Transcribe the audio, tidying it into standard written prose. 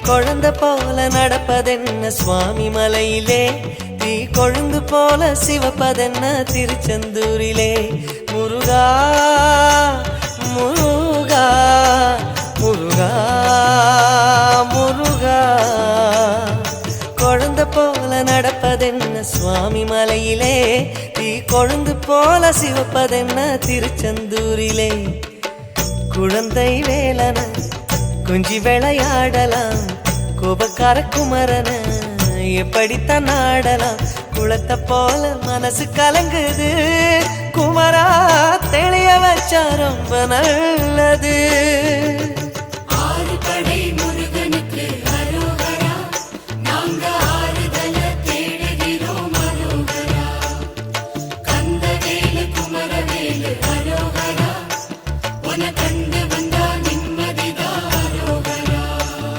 குழந்தை போல நடப்பதென்ன சுவாமி மலையிலே, தீ கொழுந்து போல சிவப்பதென்ன திருச்செந்தூரிலே. முருகா முருகா முருகா முருகா, குழந்தை போல நடப்பதென்ன சுவாமி மலையிலே, தீ கொழுந்து போல சிவப்பதென்ன திருச்செந்தூரிலே. குழந்தை வேலன கொஞ்சி விளையாடலாம், கோபக்கார குமரன எப்படித்தான் ஆடலாம். குளத்தை போல மனசு கலங்குது, குமரா தெளிய வச்சா ரொம்ப நல்லது.